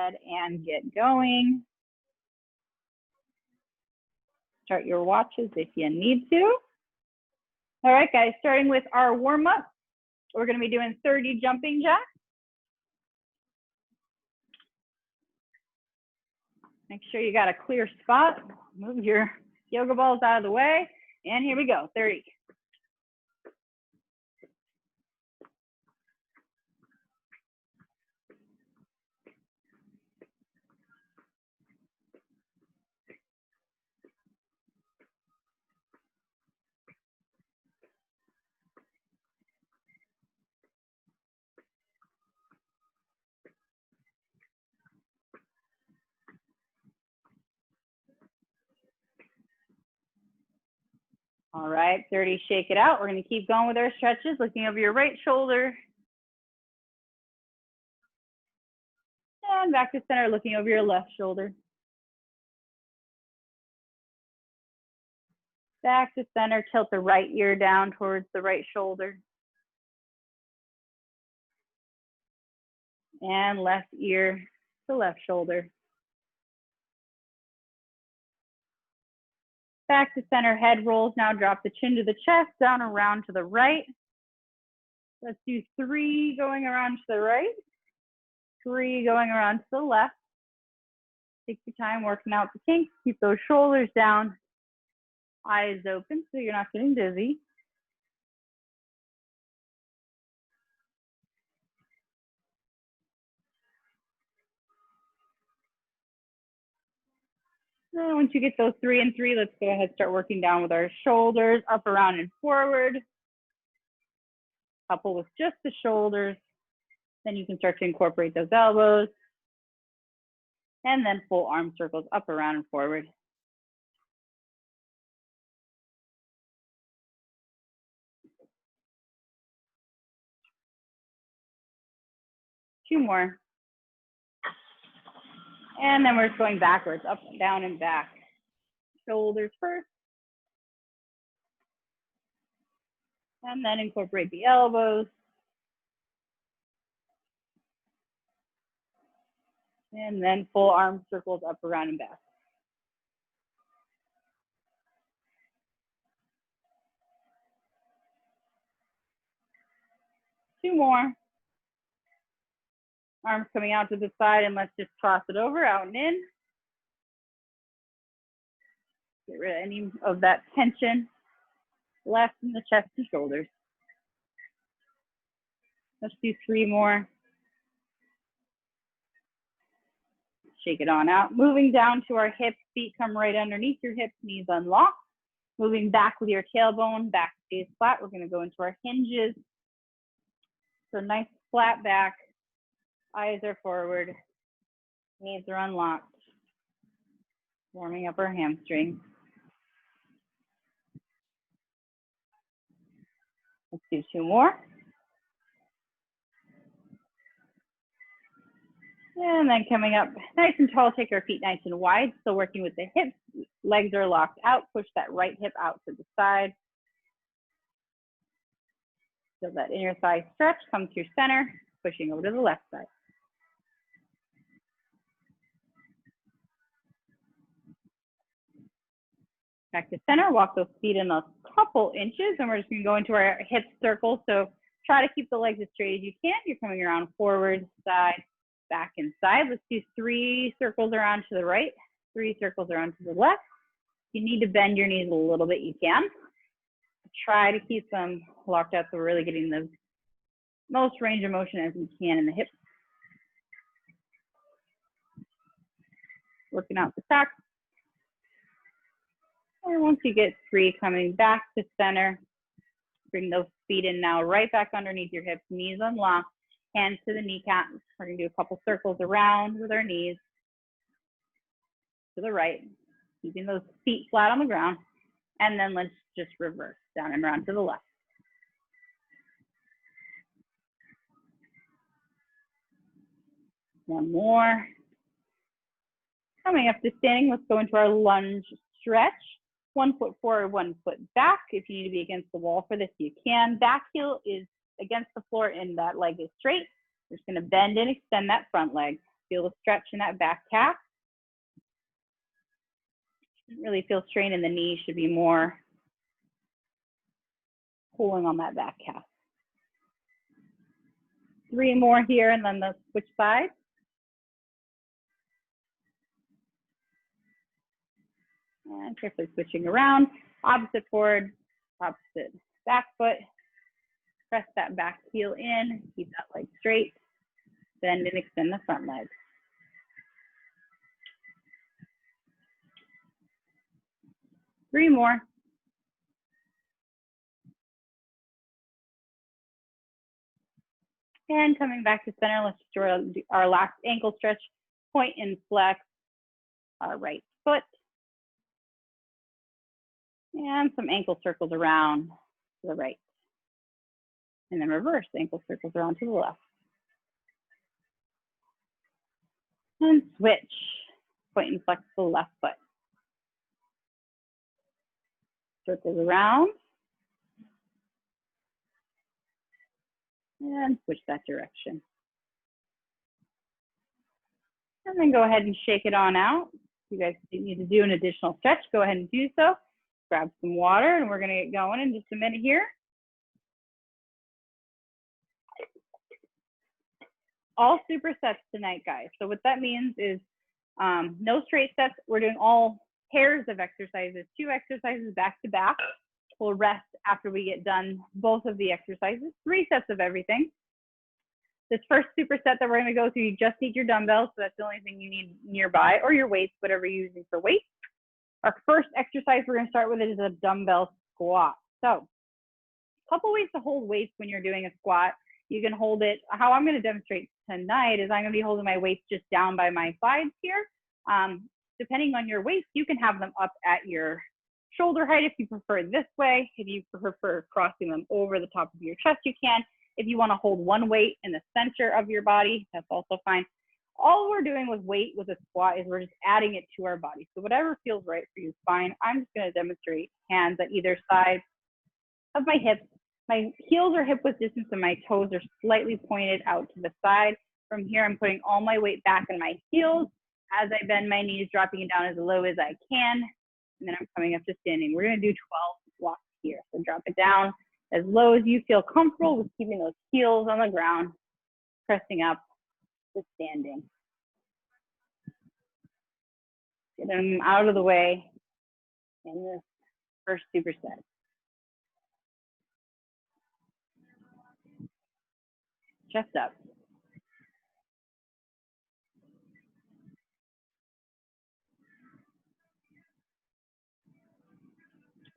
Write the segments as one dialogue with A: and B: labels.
A: ahead and get going. Start your watches if you need to. All right, guys, starting with our warm-up. We're going to be doing 30 jumping jacks. Make sure you got a clear spot. Move your yoga balls out of the way. And here we go, 30. All right, 30, shake it out. We're going to keep going with our stretches, looking over your right shoulder. And back to center, looking over your left shoulder. Back to center, tilt the right ear down towards the right shoulder. And left ear to left shoulder. Back to center, head rolls. Now drop the chin to the chest, down around to the right. Let's do 3 going around to the right, 3 going around to the left. Take your time working out the kinks. Keep those shoulders down, eyes open so you're not getting dizzy. And once you get those 3 and 3, let's go ahead and start working down with our shoulders, up, around, and forward. Couple with just the shoulders. Then you can start to incorporate those elbows. And then full arm circles, up, around, and forward. Two more. And then we're just going backwards, up, down, and back. Shoulders first. And then incorporate the elbows. And then full arm circles, up, around, and back. Two more. Arms coming out to the side, and let's just cross it over, out and in. Get rid of any of that tension left in the chest and shoulders. Let's do 3 more. Shake it on out. Moving down to our hips, feet come right underneath your hips, knees unlock. Moving back with your tailbone, back stays flat. We're gonna go into our hinges. So nice flat back. Eyes are forward, knees are unlocked, warming up our hamstrings. Let's do 2 more. And then coming up nice and tall, take our feet nice and wide. Still working with the hips, legs are locked out, push that right hip out to the side. Feel that inner thigh stretch, come through center, pushing over to the left side. Back to center, walk those feet in a couple inches, and we're just gonna go into our hip circle. So try to keep the legs as straight as you can. You're coming around forward, side, back, and side. Let's do 3 circles around to the right, 3 circles around to the left. If you need to bend your knees a little bit, you can. Try to keep them locked out so we're really getting the most range of motion as we can in the hips. Working out the back. And once you get 3, coming back to center, bring those feet in now, right back underneath your hips, knees unlocked, hands to the kneecaps. We're gonna do a couple circles around with our knees to the right, keeping those feet flat on the ground. And then let's just reverse down and around to the left. One more. Coming up to standing, let's go into our lunge stretch. 1 foot forward, 1 foot back. If you need to be against the wall for this, you can. Back heel is against the floor and that leg is straight. We're just gonna bend and extend that front leg. Feel the stretch in that back calf. Shouldn't really feel strain in the knee, should be more pulling on that back calf. 3 more here, and then the switch side. And carefully switching around, opposite forward, opposite back foot. Press that back heel in, keep that leg straight, bend and extend the front leg. Three more. And coming back to center, let's do our last ankle stretch. Point and flex our right foot. And some ankle circles around to the right. And then reverse ankle circles around to the left. And switch. Point and flex the left foot. Circles around. And switch that direction. And then go ahead and shake it on out. If you guys need to do an additional stretch, go ahead and do so. Grab some water, and we're going to get going in just a minute here. All supersets tonight, guys. So what that means is no straight sets. We're doing all pairs of exercises, 2 exercises back to back. We'll rest after we get done both of the exercises, 3 sets of everything. This first superset that we're going to go through, you just need your dumbbells, so that's the only thing you need nearby, or your weights, whatever you're using for weights. Our first exercise we're going to start with is a dumbbell squat. So a couple ways to hold weights when you're doing a squat. You can hold it, how I'm going to demonstrate tonight is I'm going to be holding my weights just down by my sides here. Depending on your weights, you can have them up at your shoulder height if you prefer this way. If you prefer crossing them over the top of your chest, you can. If you want to hold one weight in the center of your body, that's also fine. All we're doing with weight with a squat is we're just adding it to our body. So whatever feels right for you is fine. I'm just going to demonstrate hands at either side of my hips. My heels are hip width distance and my toes are slightly pointed out to the side. From here, I'm putting all my weight back in my heels. As I bend my knees, dropping it down as low as I can. And then I'm coming up to standing. We're going to do 12 squats here. So drop it down as low as you feel comfortable with keeping those heels on the ground, pressing up to standing. Get them out of the way in this first superset. Chest up.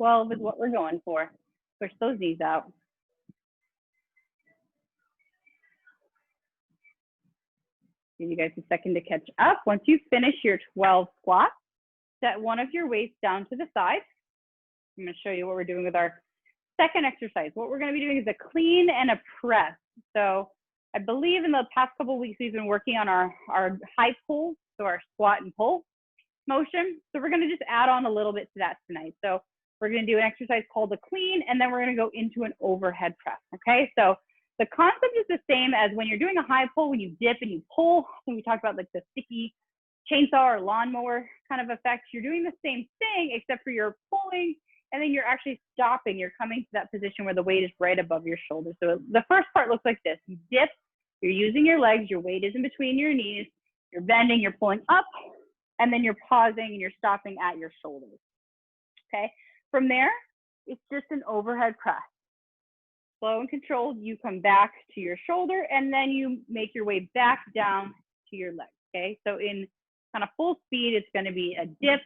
A: $12 is what we're going for. Push those knees out. Give you guys a second to catch up. Once you finish your 12 squats, set one of your weights down to the side. I'm going to show you what we're doing with our second exercise. What we're going to be doing is a clean and a press. So I believe in the past couple of weeks, we've been working on our high pull, so our squat and pull motion. So we're going to just add on a little bit to that tonight. So we're going to do an exercise called the clean, and then we're going to go into an overhead press, okay? So the concept is the same as when you're doing a high pull, when you dip and you pull, when we talked about like the sticky chainsaw or lawnmower kind of effect, you're doing the same thing, except for you're pulling, and then you're actually stopping. You're coming to that position where the weight is right above your shoulder. So the first part looks like this. You dip, you're using your legs, your weight is in between your knees, you're bending, you're pulling up, and then you're pausing and you're stopping at your shoulders, okay? From there, it's just an overhead press. Slow and controlled, you come back to your shoulder, and then you make your way back down to your legs, okay? So in kind of full speed, it's gonna be a dip,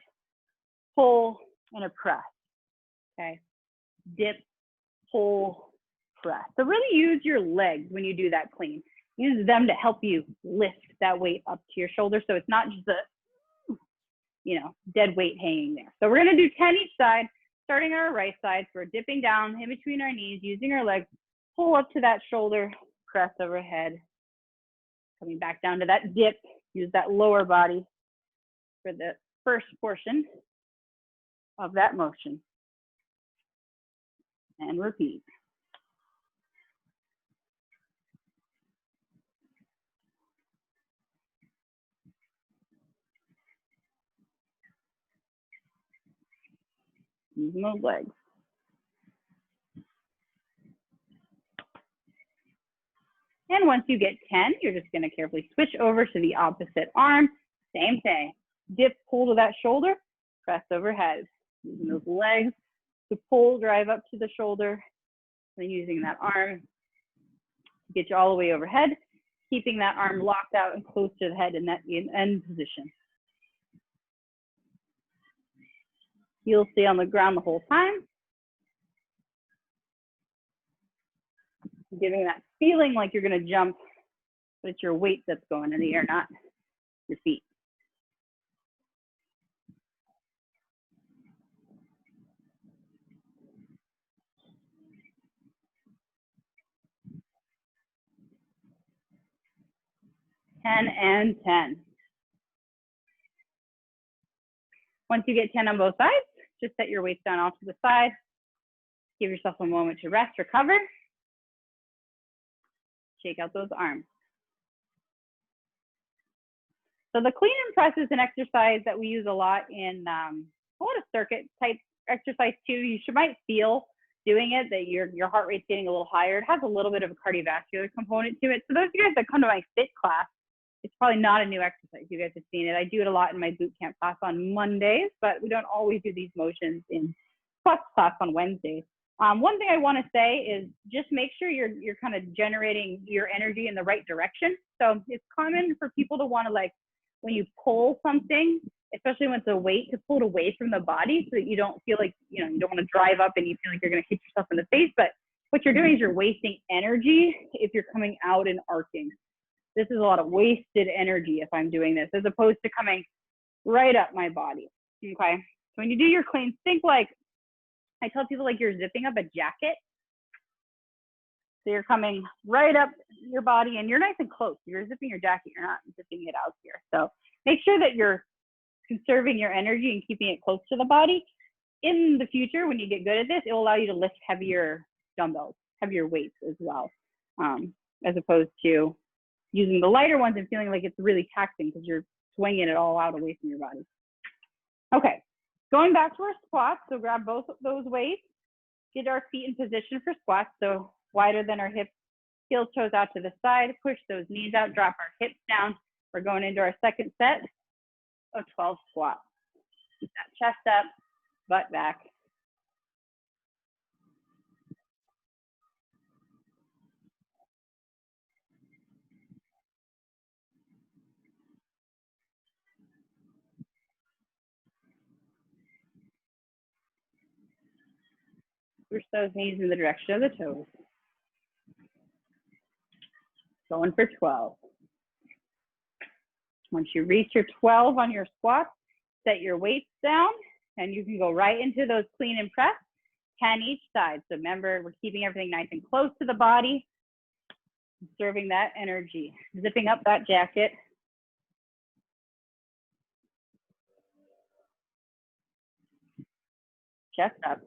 A: pull, and a press, okay? Dip, pull, press. So really use your legs when you do that clean. Use them to help you lift that weight up to your shoulder, so it's not just a, you know, dead weight hanging there. So we're gonna do 10 each side. Starting on our right side, so we're dipping down in between our knees, using our legs, pull up to that shoulder, press overhead, coming back down to that dip, use that lower body for the first portion of that motion. And repeat. Using those legs. And once you get 10, you're just going to carefully switch over to the opposite arm. Same thing. Dip, pull to that shoulder, press overhead. Using those legs to pull, drive up to the shoulder, and using that arm to get you all the way overhead, keeping that arm locked out and close to the head in that end position. You'll stay on the ground the whole time. Giving that feeling like you're going to jump, but it's your weight that's going in the air, not your feet. Ten and 10. Once you get 10 on both sides, just set your weights down off to the side. Give yourself a moment to rest, recover. Shake out those arms. So the clean and press is an exercise that we use a lot in a lot of circuit type exercise too. You might feel doing it that your heart rate's getting a little higher. It has a little bit of a cardiovascular component to it. So those of you guys that come to my fit class, it's probably not a new exercise. You guys have seen it. I do it a lot in my boot camp class on Mondays, but we don't always do these motions in flex class on Wednesdays. One thing I want to say is just make sure you're kind of generating your energy in the right direction. So it's common for people to want to, like, when you pull something, especially when it's a weight, to pull it away from the body so that you don't feel like, you don't want to drive up and you feel like you're going to hit yourself in the face. But what you're doing is you're wasting energy if you're coming out and arcing. This is a lot of wasted energy if I'm doing this, as opposed to coming right up my body. Okay. So when you do your cleans, think like, I tell people, like you're zipping up a jacket. So you're coming right up your body and you're nice and close. You're zipping your jacket, you're not zipping it out here. So make sure that you're conserving your energy and keeping it close to the body. In the future, when you get good at this, it will allow you to lift heavier dumbbells, heavier weights as well, as opposed to using the lighter ones and feeling like it's really taxing because you're swinging it all out away from your body. Okay, going back to our squats. So grab both of those weights, get our feet in position for squats. So wider than our hips, heels, toes out to the side, push those knees out, drop our hips down. We're going into our second set of 12 squats. Keep that chest up, butt back. Push those knees in the direction of the toes. Going for 12. Once you reach your 12 on your squats, set your weights down and you can go right into those clean and press, 10 each side. So remember, we're keeping everything nice and close to the body, conserving that energy, zipping up that jacket. Chest up.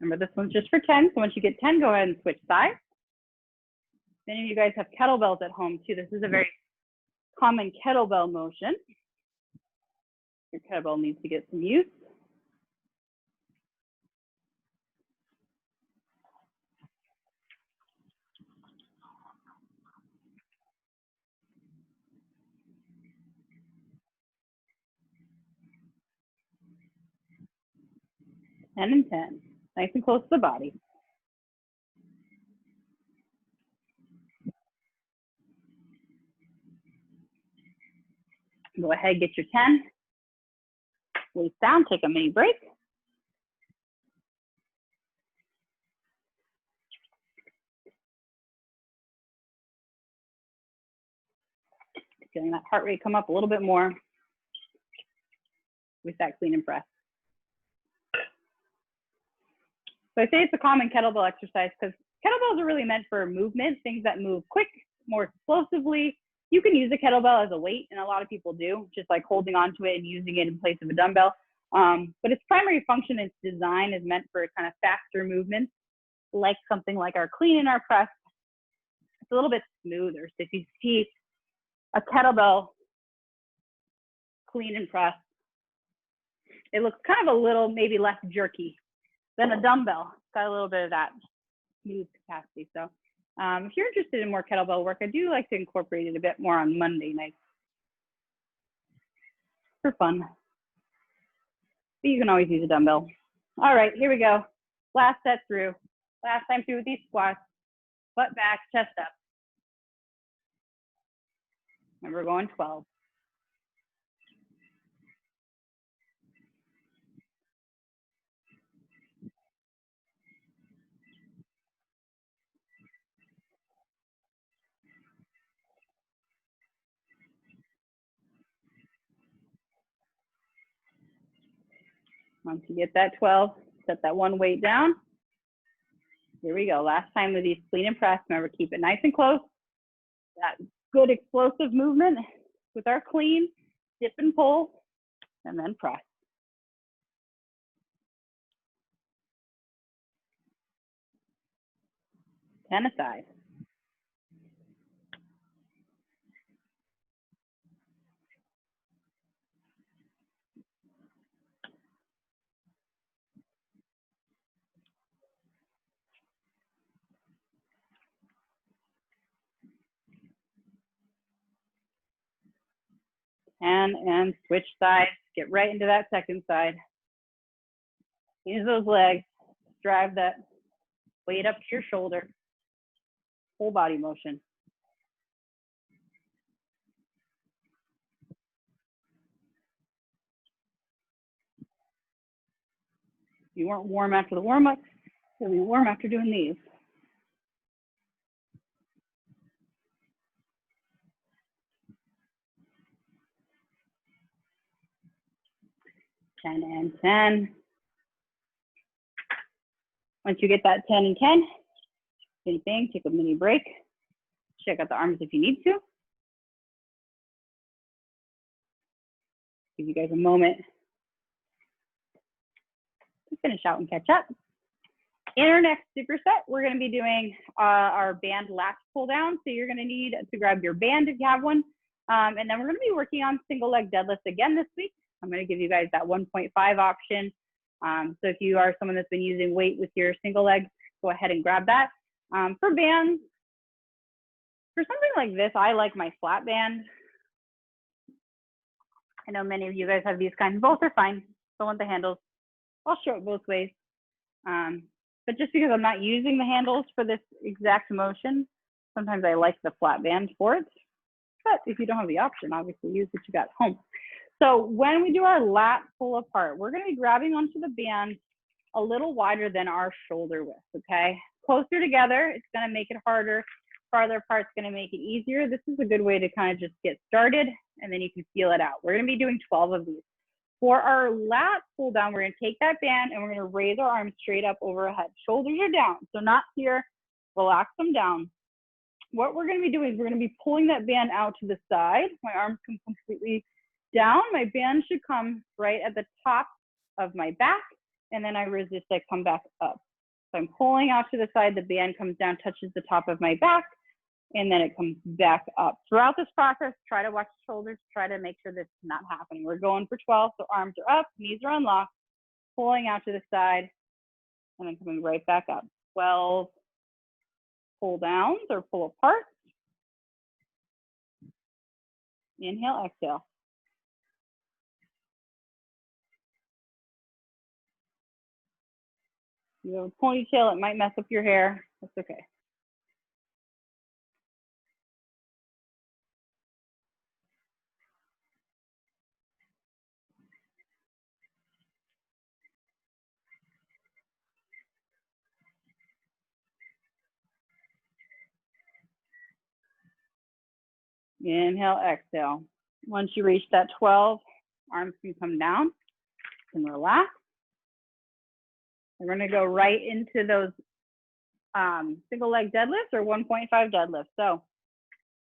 A: Remember, this one's just for 10. So once you get 10, go ahead and switch sides. Many of you guys have kettlebells at home too. This is a very common kettlebell motion. Your kettlebell needs to get some use. Ten and 10, nice and close to the body. Go ahead, get your 10. Weights down, take a mini break. Feeling that heart rate come up a little bit more with that clean and press. So I say it's a common kettlebell exercise because kettlebells are really meant for movement, things that move quick, more explosively, You can use a kettlebell as a weight, and a lot of people do, just like holding onto it and using it in place of a dumbbell. But its primary function, its design is meant for kind of faster movements, like something like our clean and our press. It's a little bit smoother. So if you see a kettlebell clean and press, it looks kind of a little maybe less jerky than a dumbbell. It's got a little bit of that smooth capacity. So if you're interested in more kettlebell work, I do like to incorporate it a bit more on Monday nights for fun. But you can always use a dumbbell. All right, here we go. Last set through. Last time through with these squats. Butt back, chest up. And we're going 12. Once you get that 12, set that one weight down. Here we go. Last time with these clean and press. Remember, keep it nice and close. That good explosive movement with our clean, dip and pull, and then press. 10 aside. And switch sides. Get right into that second side. Use those legs. Drive that weight up to your shoulder. Whole body motion. If you weren't warm after the warm-up, you'll be warm after doing these. Ten and 10. Once you get that 10 and 10, same thing, take a mini break. Check out the arms if you need to. Give you guys a moment to finish out and catch up. In our next superset, we're going to be doing our band lat pull down. So you're going to need to grab your band if you have one. And then we're going to be working on single leg deadlifts again this week. I'm going to give you guys that 1.5 option. So if you are someone that's been using weight with your single leg, go ahead and grab that. For bands, for something like this, I like my flat band. I know many of you guys have these kinds. Both are fine. Don't want the handles. I'll show it both ways. But just because I'm not using the handles for this exact motion, sometimes I like the flat band for it. But if you don't have the option, obviously use what you got at home. So when we do our lat pull apart, we're going to be grabbing onto the band a little wider than our shoulder width, okay? Closer together, it's going to make it harder. Farther apart, it's going to make it easier. This is a good way to kind of just get started, and then you can feel it out. We're going to be doing 12 of these. For our lat pull down, we're going to take that band and we're going to raise our arms straight up overhead. Shoulders are down, so not here. Relax them down. What we're going to be doing is we're going to be pulling that band out to the side. My arms come completely down. My band should come right at the top of my back, and then I resist, I come back up. So I'm pulling out to the side, the band comes down, touches the top of my back, and then it comes back up. Throughout this process, try to watch the shoulders, try to make sure this is not happening. We're going for 12, so arms are up, knees are unlocked, pulling out to the side, and then coming right back up. 12 pull downs or pull apart. Inhale, exhale. You have a ponytail, it might mess up your hair. That's okay. Inhale, exhale. Once you reach that 12, arms can come down and relax. We're going to go right into those single leg deadlifts or 1.5 deadlifts. So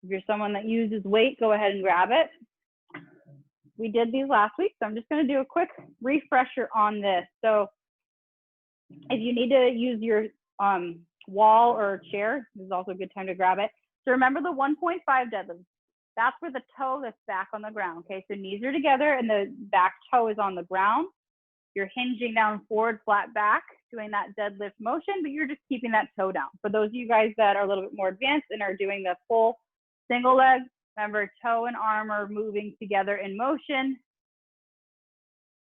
A: If you're someone that uses weight, go ahead and grab it. We did these last week, so I'm just going to do a quick refresher on this. So if you need to use your wall or chair, this is also a good time to grab it. So remember the 1.5 deadlift. That's where the toe is back on the ground, okay? So knees are together and the back toe is on the ground. You're hinging down forward, flat back, doing that deadlift motion, but you're just keeping that toe down. For those of you guys that are a little bit more advanced and are doing the full single leg, remember toe and arm are moving together in motion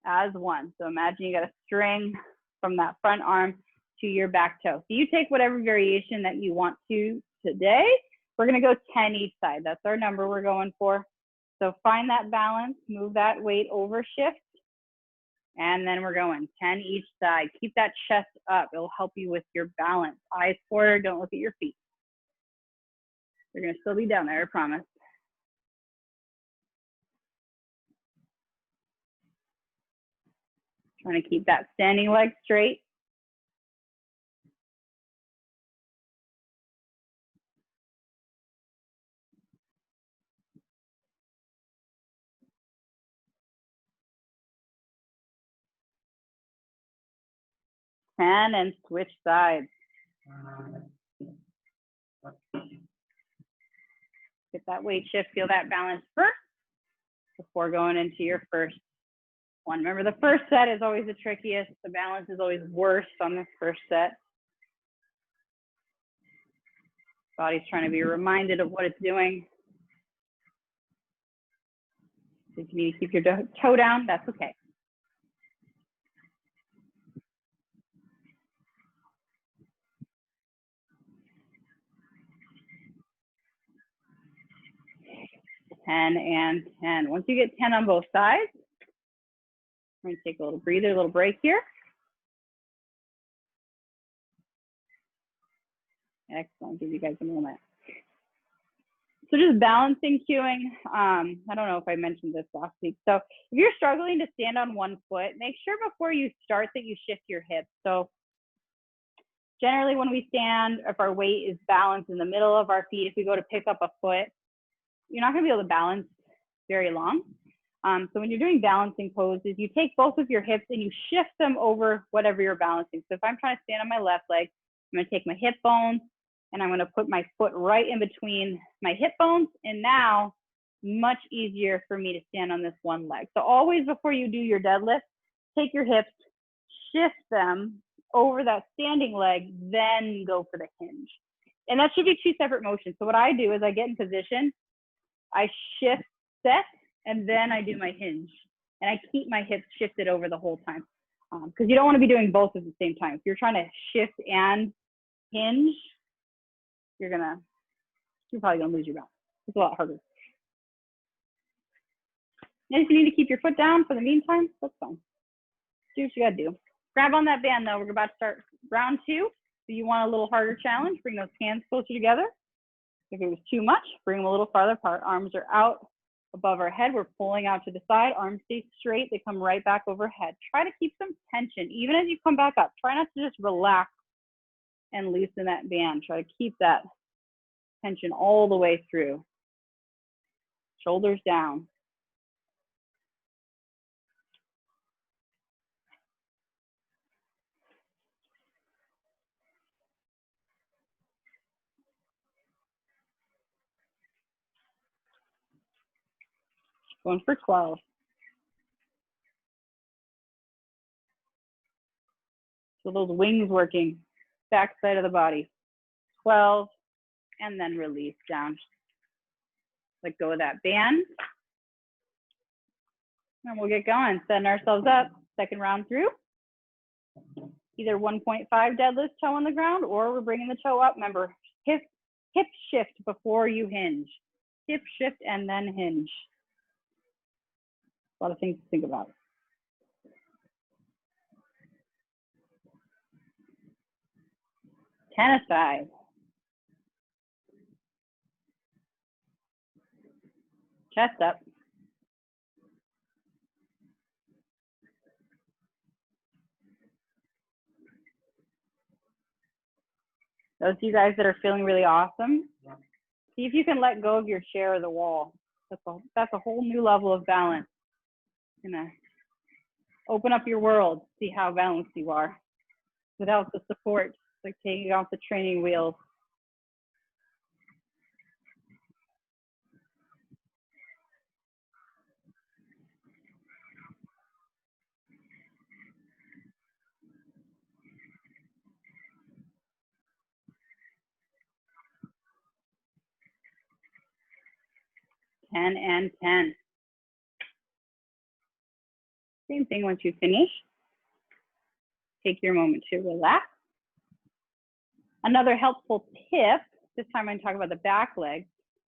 A: as one. So imagine you got a string from that front arm to your back toe. So you take whatever variation that you want to today. We're gonna go 10 each side. That's our number we're going for. So find that balance, move that weight over, shift, and then we're going 10 each side. Keep that chest up. It'll help you with your balance. Eyes forward, don't look at your feet. They're gonna still be down there, I promise. Trying to keep that standing leg straight. And switch sides. Get that weight shift, feel that balance first before going into your first one. Remember, the first set is always the trickiest. The balance is always worse on this first set. Body's trying to be reminded of what it's doing. If you need to keep your toe down, that's okay. Ten and 10. Once you get 10 on both sides, we're going to take a little breather, a little break here. Excellent. Give you guys a moment. So just balancing cueing. I don't know if I mentioned this last week. So if you're struggling to stand on one foot, make sure before you start that you shift your hips. So generally when we stand, if our weight is balanced in the middle of our feet, if we go to pick up a foot, you're not going to be able to balance very long. So when you're doing balancing poses, you take both of your hips and you shift them over whatever you're balancing. So if I'm trying to stand on my left leg, I'm going to take my hip bones and I'm going to put my foot right in between my hip bones. And now, much easier for me to stand on this one leg. So always before you do your deadlift, take your hips, shift them over that standing leg, then go for the hinge. And that should be two separate motions. So what I do is I get in position, I shift, set, and then I do my hinge. And I keep my hips shifted over the whole time. Because you don't want to be doing both at the same time. If you're trying to shift and hinge, you're probably gonna lose your balance. It's a lot harder. And if you need to keep your foot down for the meantime, that's fine. Do what you gotta do. Grab on that band though. We're about to start round 2. So you want a little harder challenge, bring those hands closer together. If it was too much, bring them a little farther apart. Arms are out above our head. We're pulling out to the side. Arms stay straight. They come right back overhead. Try to keep some tension, even as you come back up. Try not to just relax and loosen that band. Try to keep that tension all the way through. Shoulders down. Going for 12. So those wings working, back side of the body. 12, and then release down. Let go of that band. And we'll get going, setting ourselves up. Second round through. Either 1.5 deadlift toe on the ground, or we're bringing the toe up. Remember, hip shift before you hinge. Hip shift and then hinge. A lot of things to think about. Ten aside. Chest up. Those of you guys that are feeling really awesome, See if you can let go of your chair or the wall. That's a whole new level of balance. Gonna open up your world, see how balanced you are without the support. It's like taking off the training wheels. Ten and 10. Same thing once you finish. Take your moment to relax. Another helpful tip, this time I'm going to talk about the back leg.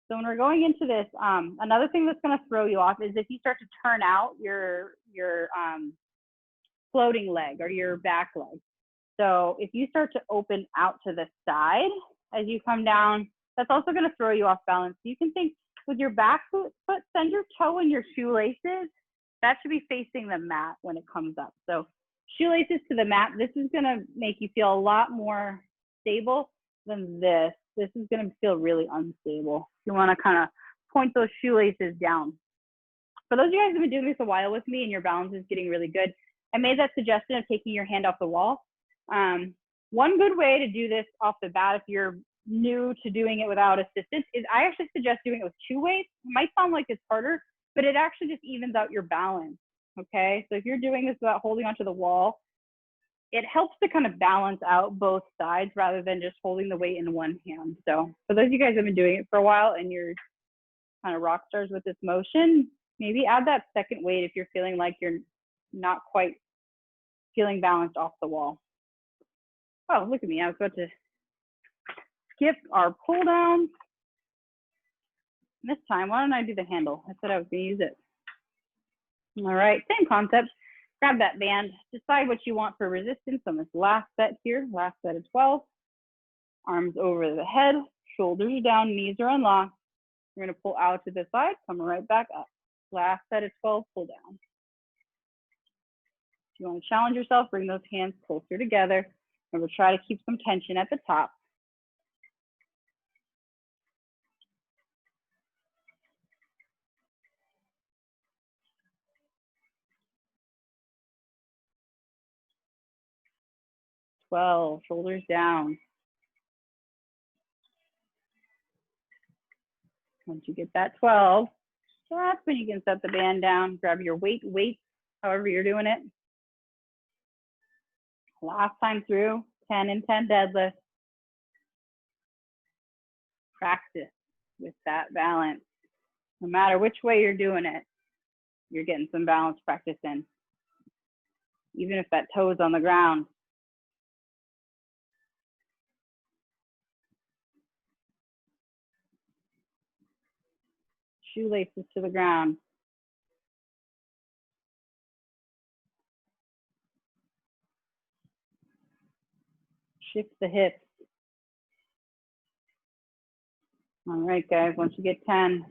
A: So when we're going into this, another thing that's going to throw you off is if you start to turn out your floating leg or your back leg. So if you start to open out to the side as you come down, that's also going to throw you off balance. So you can think with your back foot, send your toe in your shoelaces. That should be facing the mat when it comes up. So shoelaces to the mat. This is going to make you feel a lot more stable than this. This is going to feel really unstable. You want to kind of point those shoelaces down. For those of you guys who have been doing this a while with me and your balance is getting really good, I made that suggestion of taking your hand off the wall. One good way to do this off the bat, if you're new to doing it without assistance, is I actually suggest doing it with 2 weights. It might sound like it's harder, but it actually just evens out your balance, okay? So if you're doing this without holding onto the wall, it helps to kind of balance out both sides rather than just holding the weight in one hand. So for those of you guys who have been doing it for a while and you're kind of rock stars with this motion, maybe add that second weight if you're feeling like you're not quite feeling balanced off the wall. Oh, look at me, I was about to skip our pull down. This time, why don't I do the handle? I said I was gonna use it. All right, same concept. Grab that band, decide what you want for resistance on this last set here, last set of 12. Arms over the head, shoulders down, knees are unlocked. We're gonna pull out to the side, come right back up. Last set of 12, pull down. If you wanna challenge yourself, bring those hands closer together. And we'll try to keep some tension at the top. Shoulders down. Once you get that 12, that's when you can set the band down, grab your weight, however you're doing it. Last time through, 10 and 10 deadlift. Practice with that balance. No matter which way you're doing it, you're getting some balance practice in. Even if that toe is on the ground. Shoelaces to the ground. Shift the hips. All right, guys, once you get 10,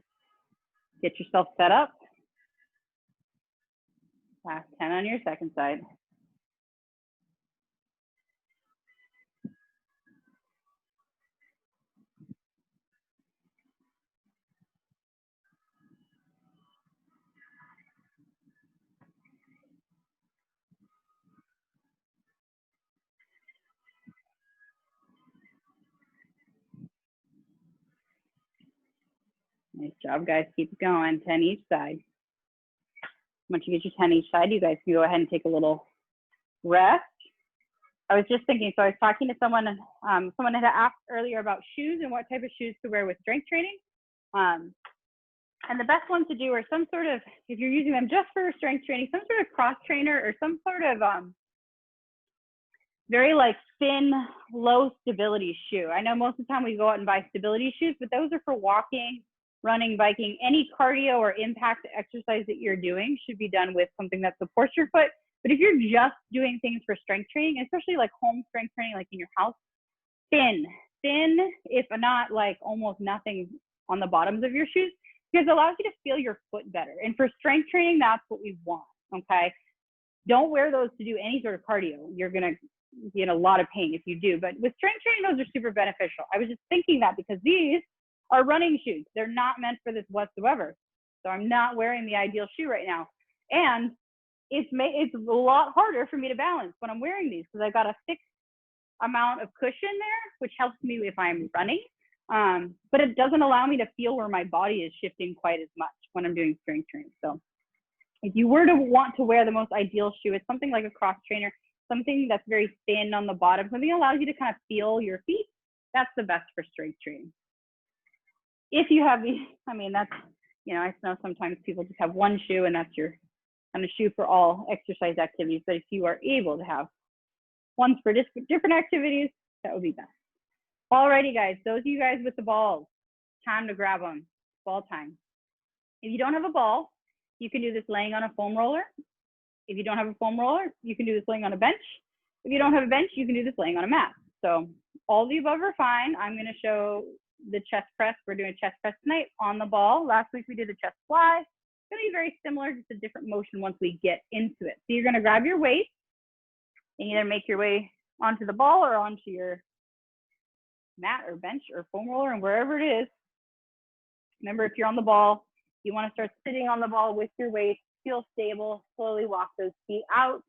A: get yourself set up. Last 10 on your second side. Nice job, guys. Keep going. 10 each side. Once you get your 10 each side, you guys can go ahead and take a little rest. I was just thinking, so I was talking to someone, someone had asked earlier about shoes and what type of shoes to wear with strength training. And the best ones to do are some sort of, if you're using them just for strength training, some sort of cross trainer or some sort of very like thin, low stability shoe. I know most of the time we go out and buy stability shoes, but those are for walking, running, biking. Any cardio or impact exercise that you're doing should be done with something that supports your foot. But if you're just doing things for strength training, especially like home strength training, like in your house, thin, if not like almost nothing on the bottoms of your shoes, because it allows you to feel your foot better. And for strength training, that's what we want, okay? Don't wear those to do any sort of cardio. You're gonna be in a lot of pain if you do. But with strength training, those are super beneficial. I was just thinking that because these are running shoes. They're not meant for this whatsoever. So I'm not wearing the ideal shoe right now. And it's a lot harder for me to balance when I'm wearing these because I've got a fixed amount of cushion there, which helps me if I'm running. But it doesn't allow me to feel where my body is shifting quite as much when I'm doing strength training. So if you were to want to wear the most ideal shoe, it's something like a cross trainer, something that's very thin on the bottom, something that allows you to kind of feel your feet. That's the best for strength training. If you have the, I mean, that's, you know, I know sometimes people just have one shoe and that's your kind of shoe for all exercise activities. But if you are able to have ones for different activities, that would be best. Alrighty, guys, those of you guys with the balls, time to grab them. Ball time. If you don't have a ball, you can do this laying on a foam roller. If you don't have a foam roller, you can do this laying on a bench. If you don't have a bench, you can do this laying on a mat. So all of the above are fine. I'm going to show the chest press. We're doing a chest press tonight on the ball. Last week we did a chest fly. It's going to be very similar, just a different motion once we get into it. So you're going to grab your weight and either make your way onto the ball or onto your mat or bench or foam roller and wherever it is. Remember, if you're on the ball, you want to start sitting on the ball with your weight, feel stable, slowly walk those feet out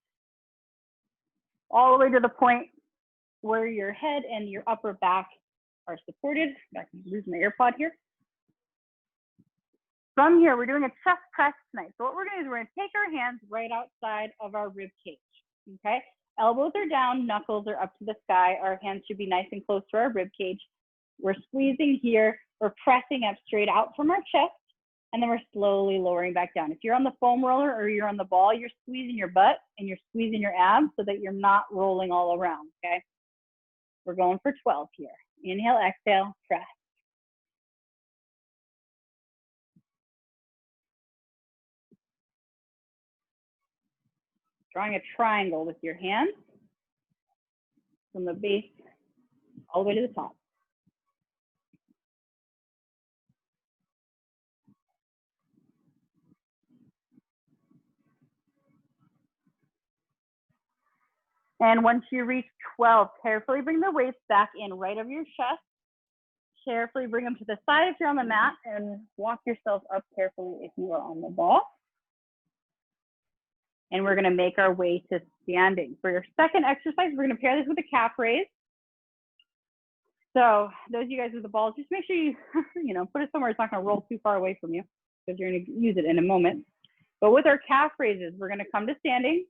A: all the way to the point where your head and your upper back are supported. I can lose my AirPod here. From here, we're doing a chest press tonight. So what we're going to do is we're going to take our hands right outside of our rib cage, okay? Elbows are down, knuckles are up to the sky. Our hands should be nice and close to our rib cage. We're squeezing here. We're pressing up straight out from our chest, and then we're slowly lowering back down. If you're on the foam roller or you're on the ball, you're squeezing your butt and you're squeezing your abs so that you're not rolling all around, okay? We're going for 12 here. Inhale, exhale, press. Drawing a triangle with your hands from the base all the way to the top. And once you reach 12, carefully bring the weights back in right over your chest. Carefully bring them to the side if you're on the mat and walk yourself up carefully if you are on the ball. And we're going to make our way to standing. For your second exercise, we're going to pair this with a calf raise. So those of you guys with the balls, just make sure you, put it somewhere it's not going to roll too far away from you because you're going to use it in a moment. But with our calf raises, we're going to come to standing.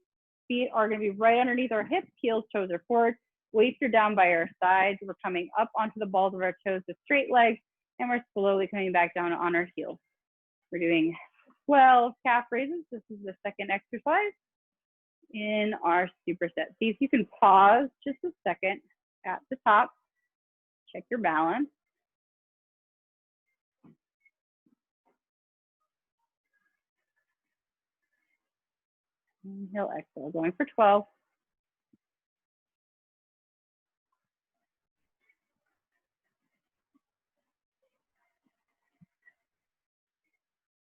A: Feet are going to be right underneath our hips, heels, toes are forward. Weights are down by our sides. We're coming up onto the balls of our toes with straight legs, and we're slowly coming back down on our heels. We're doing 12 calf raises. This is the second exercise in our superset. See if you can pause just a second at the top. Check your balance. Inhale, exhale, going for 12.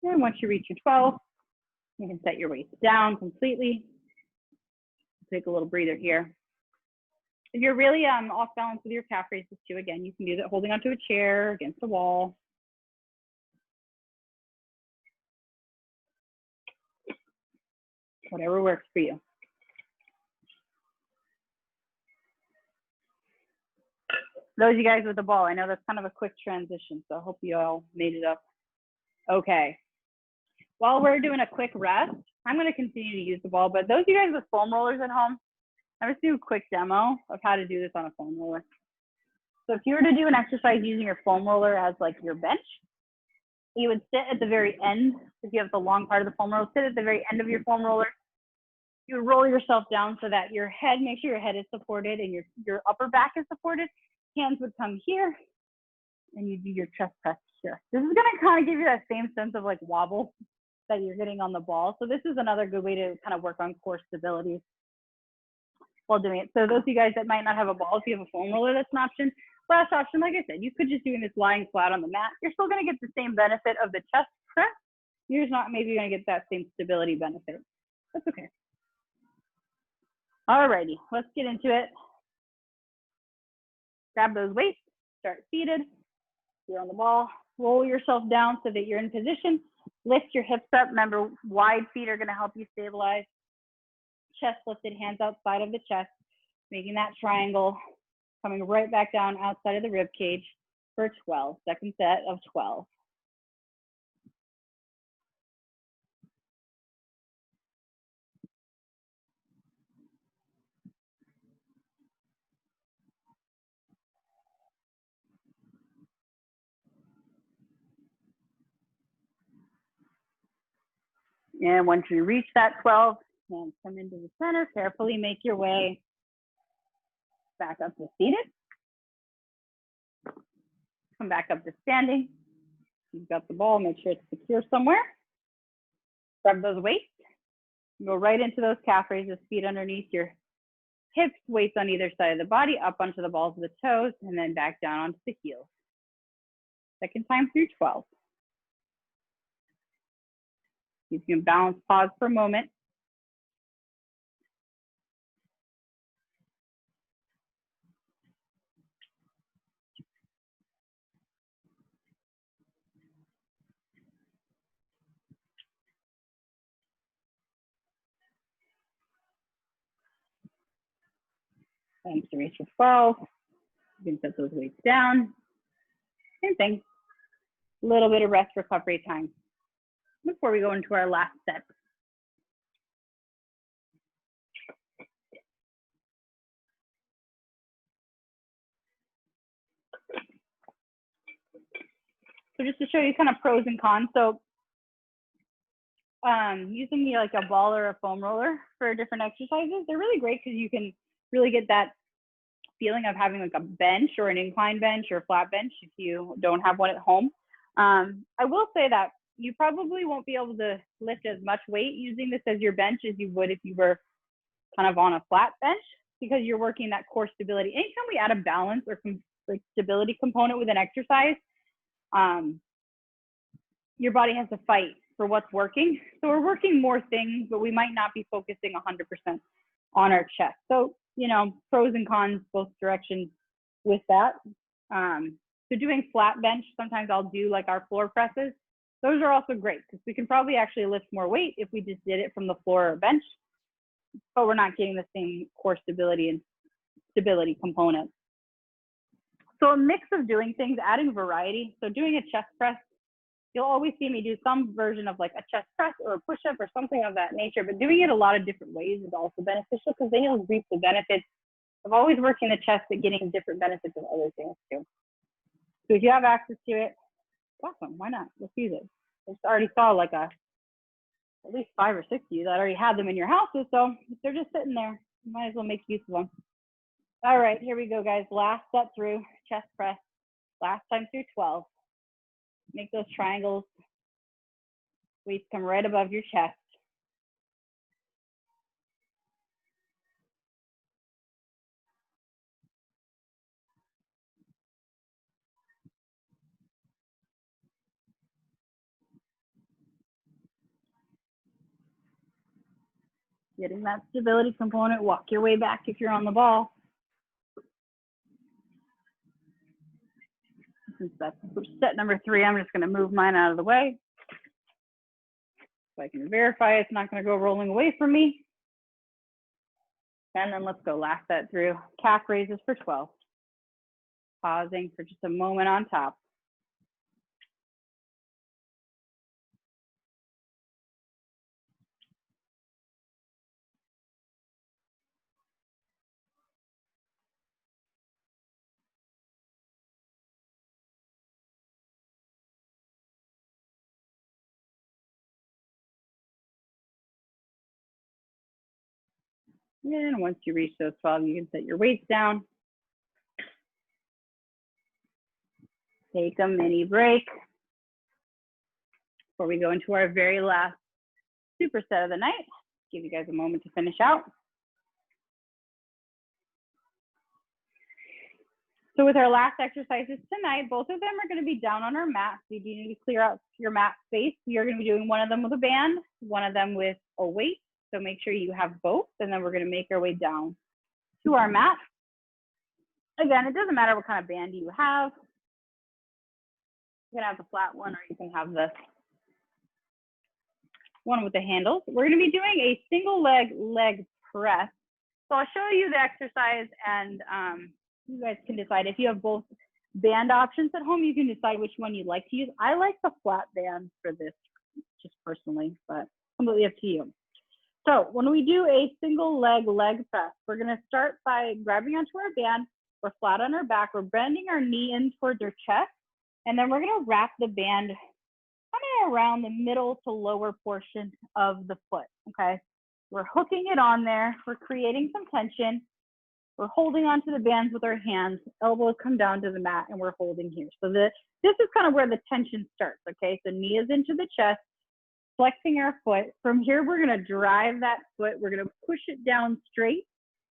A: And once you reach your 12, you can set your weights down completely. Take a little breather here. If you're really off balance with your calf raises too, again, you can do that holding onto a chair, against a wall. Whatever works for you. Those of you guys with the ball, I know that's kind of a quick transition, so I hope you all made it up. Okay. While we're doing a quick rest, I'm going to continue to use the ball, but those of you guys with foam rollers at home, I'm just doing a quick demo of how to do this on a foam roller. So if you were to do an exercise using your foam roller as like your bench, you would sit at the very end. If you have the long part of the foam roller, sit at the very end of your foam roller. You would roll yourself down so that your head, make sure your head is supported and your upper back is supported. Hands would come here and you do your chest press here. This is going to kind of give you that same sense of like wobble that you're getting on the ball. So this is another good way to kind of work on core stability while doing it. So those of you guys that might not have a ball, if you have a foam roller, that's an option. Last option, like I said, you could just doing this lying flat on the mat. You're still going to get the same benefit of the chest press. You're just not maybe going to get that same stability benefit. That's okay. Alrighty, let's get into it. Grab those weights, start seated. You're on the ball. Roll yourself down so that you're in position. Lift your hips up. Remember, wide feet are going to help you stabilize. Chest lifted, hands outside of the chest, making that triangle, coming right back down outside of the rib cage for 12. Second set of 12. And once you reach that 12, hands come into the center, carefully make your way back up to seated. Come back up to standing. You've got the ball, make sure it's secure somewhere. Grab those weights. Go right into those calf raises, feet underneath your hips, weights on either side of the body, up onto the balls of the toes, and then back down onto the heels. Second time through 12. You can balance, pause for a moment. Thanks to reach for 12. You can set those weights down. Same thing. A little bit of rest recovery time before we go into our last set. So just to show you kind of pros and cons. So using like a ball or a foam roller for different exercises, they're really great because you can really get that feeling of having like a bench or an incline bench or a flat bench if you don't have one at home. I will say that you probably won't be able to lift as much weight using this as your bench as you would if you were kind of on a flat bench, because you're working that core stability. Anytime we add a balance or like stability component with an exercise, your body has to fight for what's working. So we're working more things, but we might not be focusing 100% on our chest. So, you know, pros and cons both directions with that. So doing flat bench, sometimes I'll do like our floor presses. Those are also great because we can probably actually lift more weight if we just did it from the floor or bench, but we're not getting the same core stability and stability component. So a mix of doing things, adding variety. So doing a chest press, you'll always see me do some version of like a chest press or a push-up or something of that nature, but doing it a lot of different ways is also beneficial because then you'll reap the benefits of always working the chest but getting different benefits of other things too. So if you have access to it, awesome, why not? Let's use it. I just already saw like at least 5 or 6 of you that already had them in your houses, so if they're just sitting there, you might as well make use of them. All right, here we go, guys. Last set through, chest press. Last time through 12. Make those triangles. Weights come right above your chest. Getting that stability component, walk your way back if you're on the ball. Since that's set number 3, I'm just going to move mine out of the way so I can verify it's not going to go rolling away from me. And then let's go last set through. Calf raises for 12. Pausing for just a moment on top. And once you reach those 12, you can set your weights down. Take a mini break before we go into our very last superset of the night. Give you guys a moment to finish out. So with our last exercises tonight, both of them are going to be down on our mat. So you do need to clear out your mat space. We are going to be doing one of them with a band, one of them with a weight. So make sure you have both, and then we're going to make our way down to our mat. Again, it doesn't matter what kind of band you have. You can have the flat one, or you can have the one with the handles. We're going to be doing a single leg press. So I'll show you the exercise, and you guys can decide. If you have both band options at home, you can decide which one you'd like to use. I like the flat band for this, just personally, but completely up to you. So when we do a single leg press, we're going to start by grabbing onto our band. We're flat on our back. We're bending our knee in towards our chest, and then we're going to wrap the band kind of around the middle to lower portion of the foot. Okay, we're hooking it on there. We're creating some tension. We're holding onto the bands with our hands. Elbows come down to the mat, and we're holding here. So this is kind of where the tension starts. Okay, so knee is into the chest, flexing our foot. From here, we're going to drive that foot. We're going to push it down straight,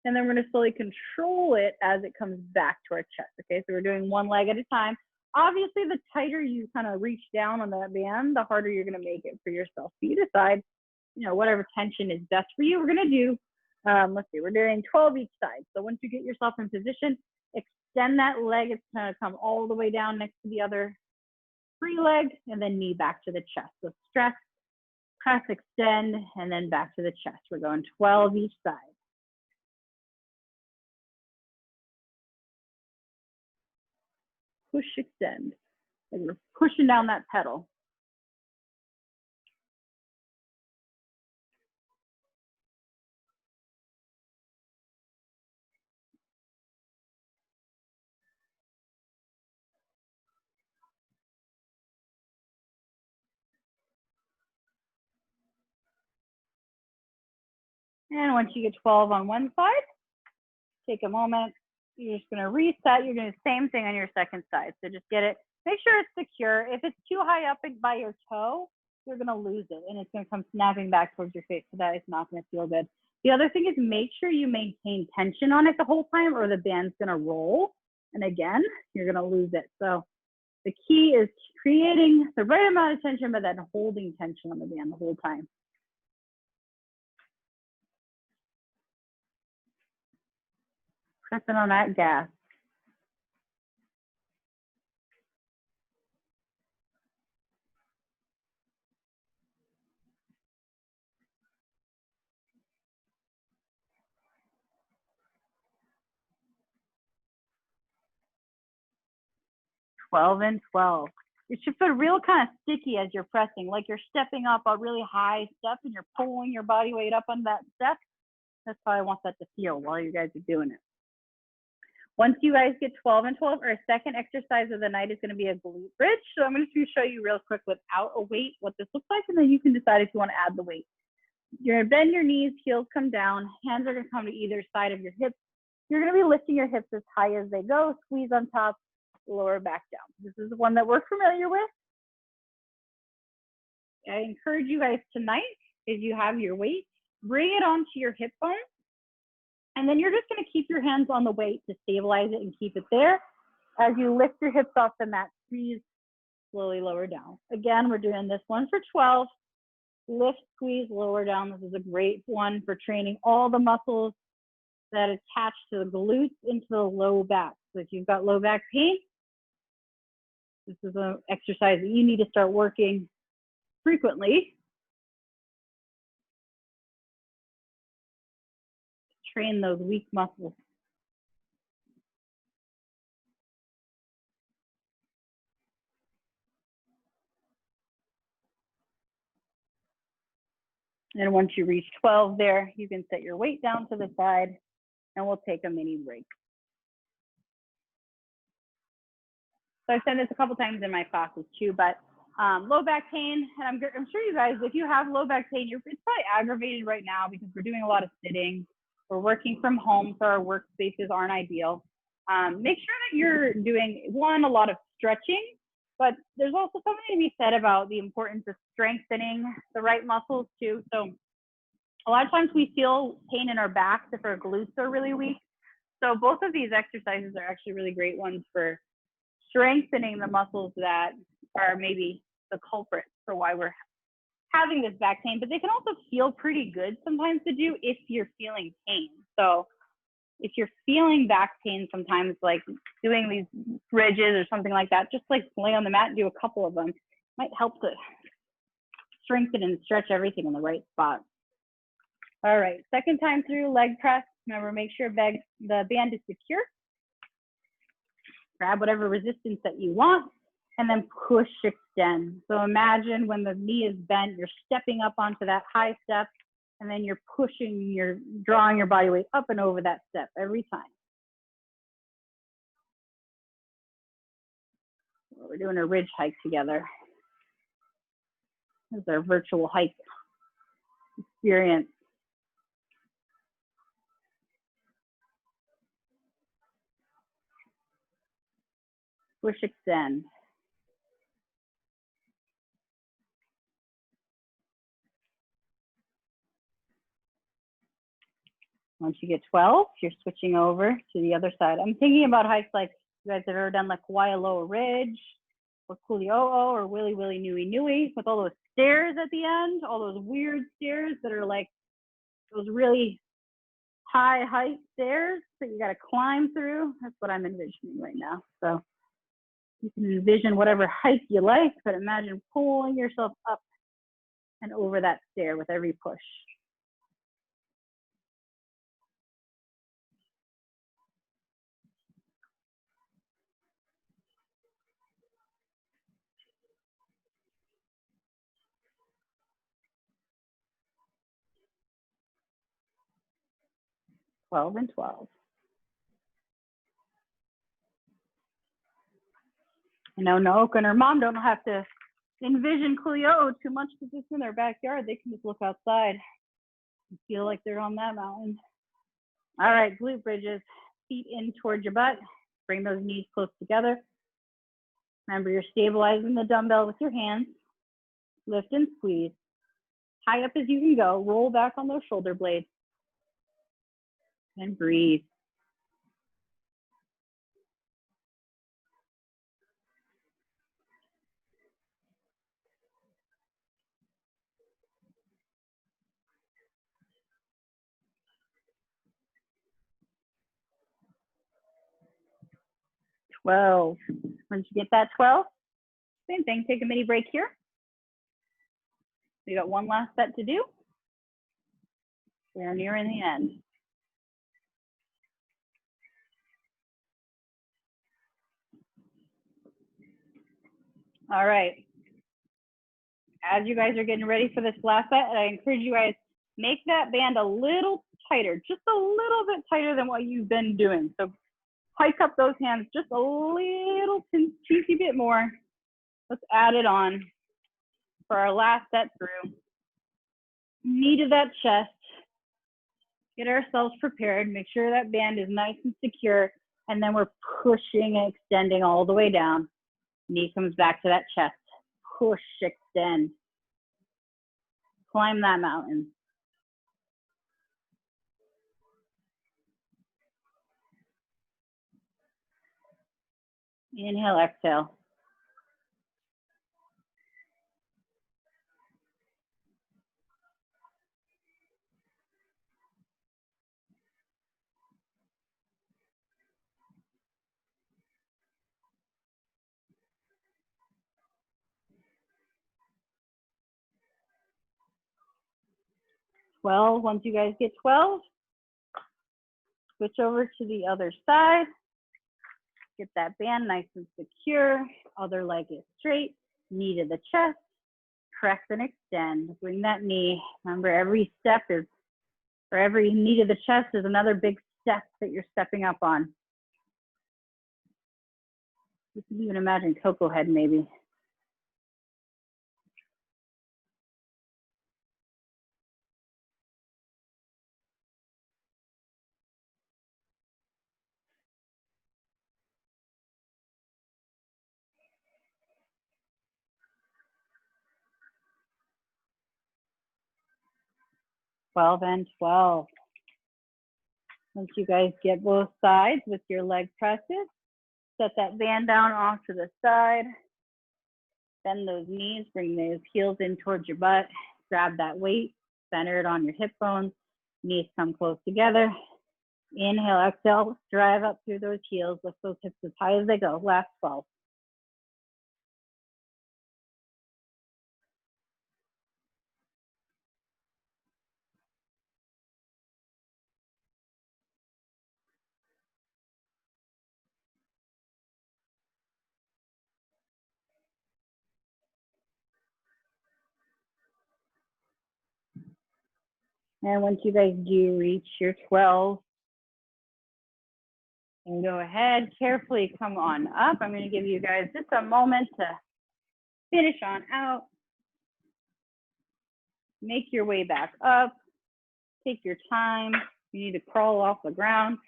A: and then we're going to slowly control it as it comes back to our chest. Okay, so we're doing one leg at a time. Obviously, the tighter you kind of reach down on that band, the harder you're going to make it for yourself. So you decide, you know, whatever tension is best for you. We're going to do, let's see, we're doing 12 each side. So once you get yourself in position, extend that leg. It's going to come all the way down next to the other free leg, and then knee back to the chest. So stress, press, extend, and then back to the chest. We're going 12 each side. Push, extend. And we're pushing down that pedal. And once you get 12 on one side, take a moment. You're just going to reset. You're going to do the same thing on your second side. So just get it. Make sure it's secure. If it's too high up by your toe, you're going to lose it, and it's going to come snapping back towards your face. So that is not going to feel good. The other thing is make sure you maintain tension on it the whole time, or the band's going to roll. And again, you're going to lose it. So the key is creating the right amount of tension, but then holding tension on the band the whole time. Pressing on that gas. Twelve and 12. It should feel real kind of sticky as you're pressing, like you're stepping up a really high step and you're pulling your body weight up on that step. That's how I want that to feel while you guys are doing it. Once you guys get 12 and 12, our second exercise of the night is going to be a glute bridge. So I'm just going to show you real quick without a weight what this looks like, and then you can decide if you want to add the weight. You're going to bend your knees, heels come down, hands are going to come to either side of your hips. You're going to be lifting your hips as high as they go, squeeze on top, lower back down. This is the one that we're familiar with. I encourage you guys tonight, if you have your weight, bring it onto your hip bone. And then you're just going to keep your hands on the weight to stabilize it and keep it there. As you lift your hips off the mat, squeeze, slowly lower down. Again, we're doing this one for 12. Lift, squeeze, lower down. This is a great one for training all the muscles that attach to the glutes into the low back. So if you've got low back pain, this is an exercise that you need to start working frequently. Train those weak muscles. And once you reach 12 there, you can set your weight down to the side, and we'll take a mini break. So I've said this a couple times in my classes too, but low back pain, and I'm sure you guys, if you have low back pain, it's probably aggravated right now because we're doing a lot of sitting. We're working from home, so our workspaces aren't ideal. Make sure that you're doing, one, a lot of stretching, but there's also something to be said about the importance of strengthening the right muscles too. So a lot of times we feel pain in our backs if our glutes are really weak. So both of these exercises are actually really great ones for strengthening the muscles that are maybe the culprit for why we're having this back pain, but they can also feel pretty good sometimes to do if you're feeling pain. So If you're feeling back pain sometimes, like doing these bridges or something like that, just like lay on the mat and do a couple of them. Might help to strengthen and stretch everything in the right spot. All right, second time through, leg press. Remember, make sure the band is secure. Grab whatever resistance that you want, and then push, extend. So imagine when the knee is bent, you're stepping up onto that high step, and then you're pushing, you're drawing your body weight up and over that step every time. We're doing a ridge hike together. This is our virtual hike experience. Push, extend. Once you get 12, you're switching over to the other side. I'm thinking about hikes like you guys have ever done, like Waialoa Ridge or Kuli'o'o or Willy Willy Nui Nui with all those stairs at the end, all those weird stairs that are like those really high height stairs that you got to climb through. That's what I'm envisioning right now. So you can envision whatever height you like, but imagine pulling yourself up and over that stair with every push. Twelve and 12. You know, Nooka and her mom don't have to envision Kuli'o'o too much because it's in their backyard. They can just look outside and feel like they're on that mountain. All right, glute bridges. Feet in towards your butt. Bring those knees close together. Remember, you're stabilizing the dumbbell with your hands. Lift and squeeze. High up as you can go. Roll back on those shoulder blades. And breathe. Once you get that 12, same thing, take a mini break here. We got one last set to do. We're nearing the end. All right. As you guys are getting ready for this last set, I encourage you guys, make that band a little tighter, just a little bit tighter than what you've been doing. So hike up those hands just a little teensy bit more. Let's add it on for our last set through. Knee to that chest. Get ourselves prepared. Make sure that band is nice and secure. And then we're pushing and extending all the way down. Knee comes back to that chest. Push, extend. Climb that mountain. Inhale, exhale. Once you guys get 12, switch over to the other side. Get that band nice and secure. Other leg is straight. Knee to the chest. Press and extend. Bring that knee. Remember, every step is, or every knee to the chest is another big step that you're stepping up on. You can even imagine Coco Head maybe. And 12. Once you guys get both sides with your leg presses, set that band down off to the side. Bend those knees, bring those heels in towards your butt. Grab that weight, center it on your hip bones. Knees come close together. Inhale, exhale, drive up through those heels. Lift those hips as high as they go. Last 12. And once you guys do reach your 12, and go ahead, carefully come on up. I'm going to give you guys just a moment to finish on out. Make your way back up. Take your time. You need to crawl off the ground.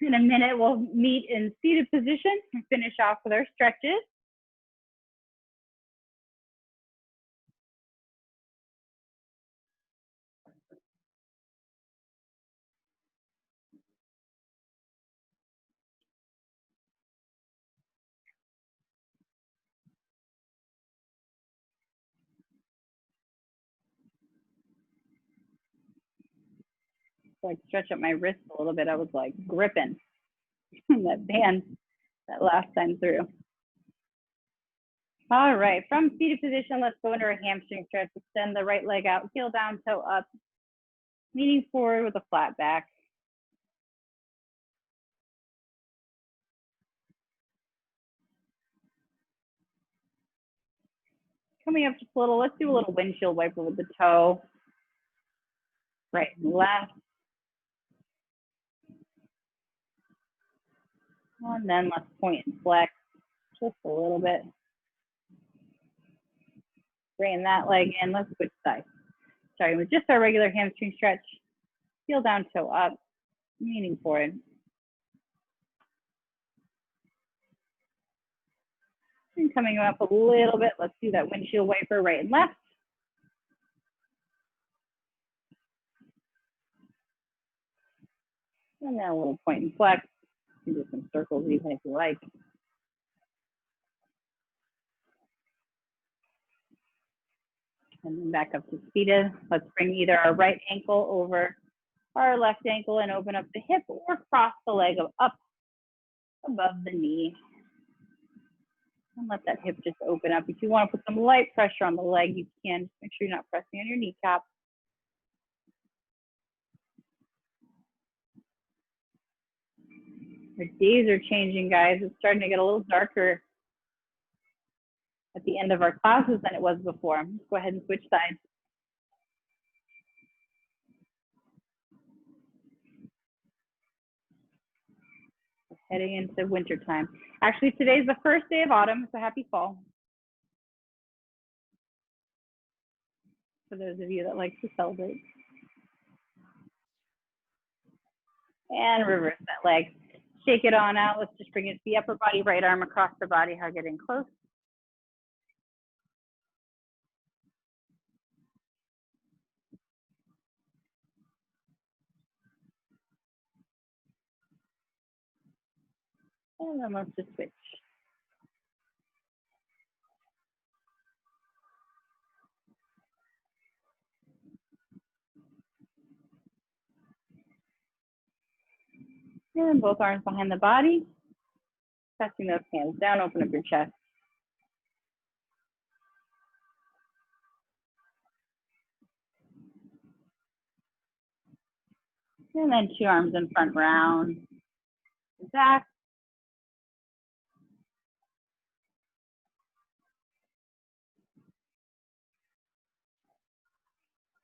A: In a minute, we'll meet in seated position and finish off with our stretches. So I stretch up my wrist a little bit. I was like gripping that band that last time through. All right, from seated position, let's go into our hamstring stretch. Extend the right leg out, heel down, toe up, leaning forward with a flat back. Coming up just a little, let's do a little windshield wiper with the toe. Right and left. And then let's point and flex just a little bit. Bring that leg in, let's switch sides. Starting with just our regular hamstring stretch. Heel down, toe up, leaning forward. And coming up a little bit, let's do that windshield wiper right and left. And then a little point and flex. You can do some circles even if you like. And then back up to seated. Let's bring either our right ankle over our left ankle and open up the hip, or cross the leg up above the knee. And let that hip just open up. If you want to put some light pressure on the leg, you can. Just make sure you're not pressing on your kneecap. The days are changing, guys. It's starting to get a little darker at the end of our classes than it was before. Let's go ahead and switch sides. Heading into winter time. Actually, today's the first day of autumn, so happy fall. For those of you that like to celebrate. And reverse that leg. Shake it on out. Let's just bring it to the upper body, right arm across the body, hug it in close. And then let's just switch. And both arms behind the body. Pressing those hands down, open up your chest. And then two arms in front, round, back.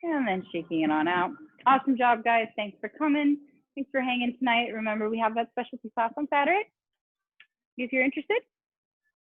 A: And then shaking it on out. Awesome job, guys. Thanks for coming. Thanks for hanging tonight. Remember, we have that specialty class on Saturday if you're interested.